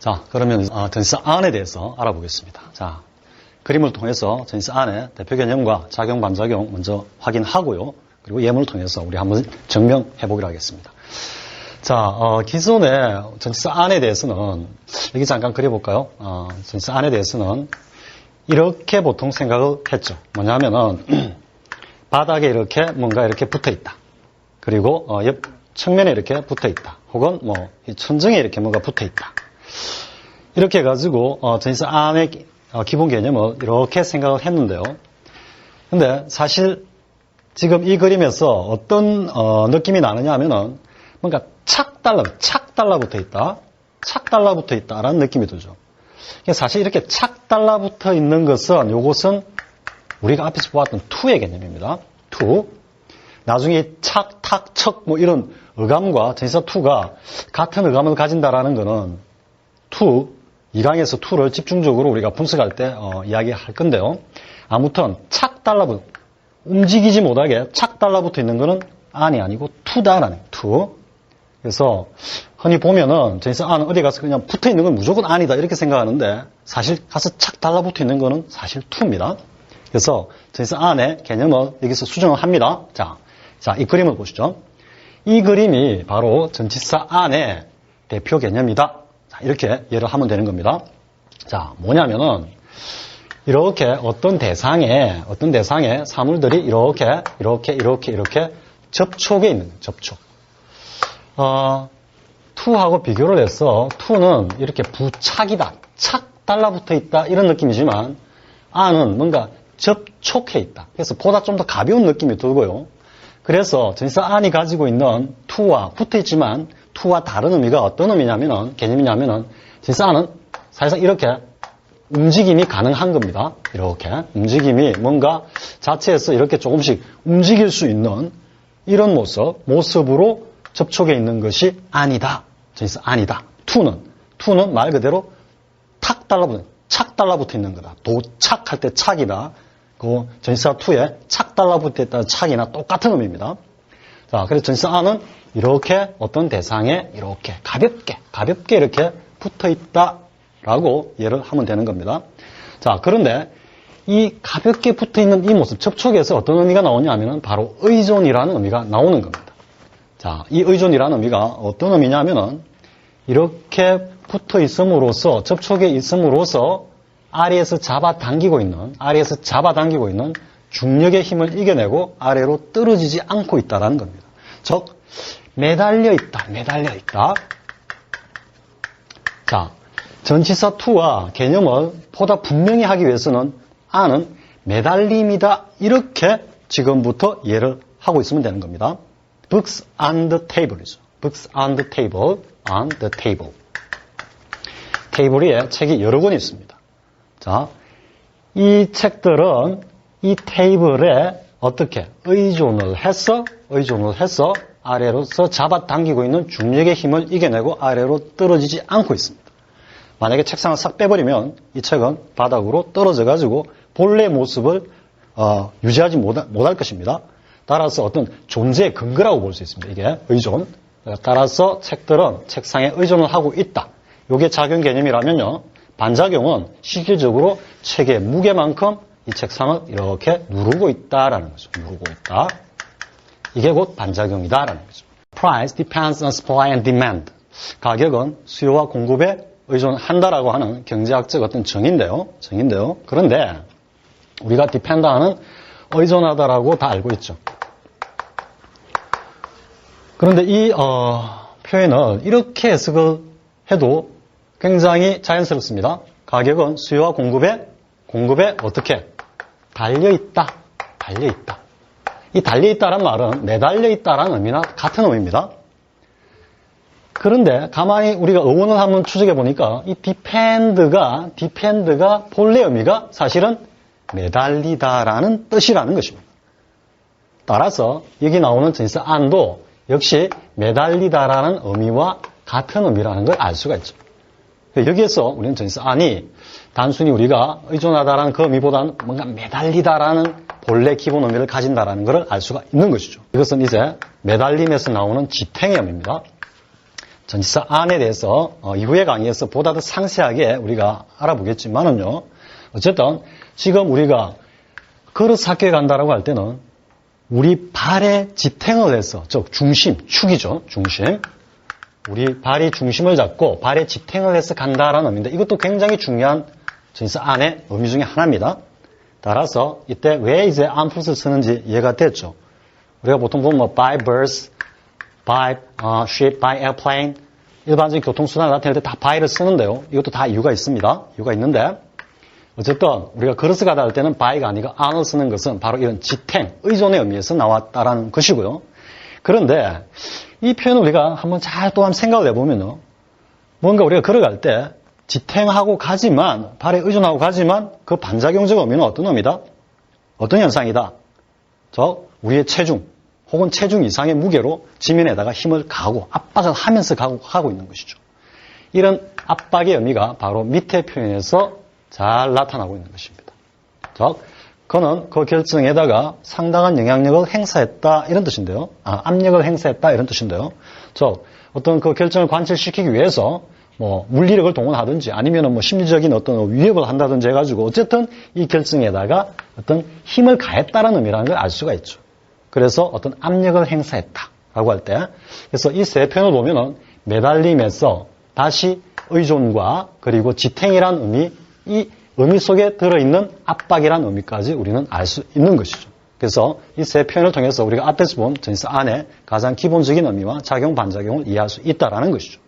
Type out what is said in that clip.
자, 그러면 전치사 안에 대해서 알아보겠습니다. 자, 그림을 통해서 전치사 안의 대표 개념과 작용, 반작용 먼저 확인하고요. 그리고 예문을 통해서 우리 한번 증명해 보기로 하겠습니다. 자, 기존의 전치사 안에 대해서는 여기 잠깐 그려볼까요? 전치사 안에 대해서는 이렇게 보통 생각을 했죠. 뭐냐면은 바닥에 이렇게 뭔가 이렇게 붙어 있다. 그리고 옆 측면에 이렇게 붙어 있다. 혹은 뭐 이 천정에 이렇게 뭔가 붙어 있다. 이렇게 해가지고 전치사 안의 기본 개념을 이렇게 생각을 했는데요. 근데 사실 지금 이 그림에서 어떤 느낌이 나느냐 하면은 뭔가 착 달라붙어 있다. 착 달라붙어 있다라는 느낌이 들죠. 사실 이렇게 착 달라붙어 있는 것은 요것은 우리가 앞에서 보았던 투의 개념입니다. 투. 나중에 착, 탁, 척 뭐 이런 어감과 전치사 투가 같은 어감을 가진다라는 것은 투, 2강에서 투를 집중적으로 우리가 분석할 때 이야기할 건데요. 아무튼 착 달라붙어 움직이지 못하게 착 달라붙어 있는 것은 안이 아니고 투다라는 투. 그래서 흔히 보면은 전치사 안은 어디 가서 그냥 붙어 있는 건 무조건 안이다 이렇게 생각하는데 사실 가서 착 달라붙어 있는 것은 사실 투입니다. 그래서 전치사 안의 개념을 여기서 수정을 합니다. 자, 이 그림을 보시죠. 이 그림이 바로 전치사 안의 대표 개념이다. 자, 이렇게 이해를 하면 되는 겁니다. 자, 뭐냐면은 이렇게 어떤 대상에 사물들이 이렇게 접촉에 있는 거예요. 접촉. 투하고 비교를 해서 투는 이렇게 부착이다. 착 달라붙어 있다. 이런 느낌이지만 안은 뭔가 접촉해 있다. 그래서 보다 좀 더 가벼운 느낌이 들고요. 그래서 전치사 안이 가지고 있는 투와 붙어 있지만 투와 다른 의미가 어떤 의미냐면은 개념이냐면은 전치사 안은 사실상 이렇게 움직임이 가능한 겁니다. 이렇게 움직임이 뭔가 자체에서 이렇게 조금씩 움직일 수 있는 이런 모습으로 접촉해 있는 것이 안이다. 전치사 안이다. 투는 말 그대로 착 달라붙어 있는 거다. 도착할 때 착이다. 그 전치사 투에 착 달라붙어 있다는 착이나 똑같은 의미입니다. 자, 그래서 전치사 안은 이렇게 어떤 대상에 이렇게 가볍게 이렇게 붙어 있다라고 이해를 하면 되는 겁니다. 자, 그런데 이 가볍게 붙어 있는 이 모습, 접촉에서 어떤 의미가 나오냐 하면은 바로 의존이라는 의미가 나오는 겁니다. 자, 이 의존이라는 의미가 어떤 의미냐 하면은 이렇게 붙어 있음으로써, 접촉에 있음으로써 아래에서 잡아당기고 있는 중력의 힘을 이겨내고 아래로 떨어지지 않고 있다는 겁니다. 즉, 매달려 있다. 자, 전치사 투와 개념을 보다 분명히 하기 위해서는 안은 매달림이다. 이렇게 지금부터 이해를 하고 있으면 되는 겁니다. Books on the table이죠. Books on the table. 테이블 위에 책이 여러 권이 있습니다. 자, 이 책들은 이 테이블에 어떻게 의존을 해서 아래로서 잡아당기고 있는 중력의 힘을 이겨내고 아래로 떨어지지 않고 있습니다. 만약에 책상을 싹 빼버리면 이 책은 바닥으로 떨어져가지고 본래 모습을 유지하지 못할 것입니다. 따라서 어떤 존재의 근거라고 볼 수 있습니다. 이게 의존. 따라서 책들은 책상에 의존을 하고 있다. 이게 작용 개념이라면요. 반작용은 실질적으로 책의 무게만큼 이 책상을 이렇게 누르고 있다라는 거죠. 누르고 있다. 이게 곧 반작용이다라는 거죠. Price depends on supply and demand. 가격은 수요와 공급에 의존한다라고 하는 경제학적 어떤 정의인데요. 그런데 우리가 depend하는 의존하다라고 다 알고 있죠. 그런데 이 표현을 이렇게 해석을 해도 굉장히 자연스럽습니다. 가격은 수요와 공급에 어떻게? 달려있다. 이 달려있다란 말은 매달려 있다라는 의미나 같은 의미입니다. 그런데 가만히 우리가 어원을 한번 추적해 보니까 이 depend가 본래 의미가 사실은 매달리다라는 뜻이라는 것입니다. 따라서 여기 나오는 전치사 on도 역시 매달리다라는 의미와 같은 의미라는 걸 알 수가 있죠. 여기에서 우리는 전치사 on이 단순히 우리가 의존하다라는 그 의미보다는 뭔가 매달리다라는 본래 기본 의미를 가진다라는 것을 알 수가 있는 것이죠. 이것은 이제 매달림에서 나오는 지탱의 의미입니다. 전치사 안에 대해서 이후의 강의에서 보다 더 상세하게 우리가 알아보겠지만은요. 어쨌든 지금 우리가 그릇 학교에 간다라고 할 때는 우리 발에 지탱을 해서, 즉 중심, 축이죠. 중심. 우리 발이 중심을 잡고 발에 지탱을 해서 간다라는 의미인데 이것도 굉장히 중요한 전치사 안의 의미 중에 하나입니다. 따라서 이때 왜 이제 암풋을 쓰는지 이해가 됐죠. 우리가 보통 보면 뭐 by bus, by ship, by airplane 일반적인 교통수단을 나타낼 때 다 by를 쓰는데요. 이것도 다 이유가 있습니다. 이유가 있는데 어쨌든 우리가 그릇을 가다 할 때는 by가 아니고 on을 쓰는 것은 바로 이런 지탱, 의존의 의미에서 나왔다라는 것이고요. 그런데 이 표현을 우리가 한번 잘 또 한번 생각을 해보면요. 뭔가 우리가 걸어갈 때 지탱하고 가지만, 발에 의존하고 가지만 그 반작용적 의미는 어떤 의미다? 어떤 현상이다? 우리의 체중 혹은 체중 이상의 무게로 지면에다가 힘을 가하고 압박을 하면서 가고 있는 것이죠. 이런 압박의 의미가 바로 밑에 표현에서 잘 나타나고 있는 것입니다. 그는 그 결정에다가 상당한 영향력을 행사했다 이런 뜻인데요. 압력을 행사했다 이런 뜻인데요. 어떤 그 결정을 관철시키기 위해서 뭐 물리력을 동원하든지 아니면은 뭐 심리적인 어떤 위협을 한다든지 해가지고 어쨌든 이 결정에다가 어떤 힘을 가했다라는 의미라는 걸 알 수가 있죠. 그래서 어떤 압력을 행사했다라고 할 때, 그래서 이 세 표현을 보면은 매달림에서 다시 의존과 그리고 지탱이란 의미, 이 의미 속에 들어있는 압박이라는 의미까지 우리는 알 수 있는 것이죠. 그래서 이 세 표현을 통해서 우리가 앞에서 본 전치사 안에 가장 기본적인 의미와 작용, 반작용을 이해할 수 있다라는 것이죠.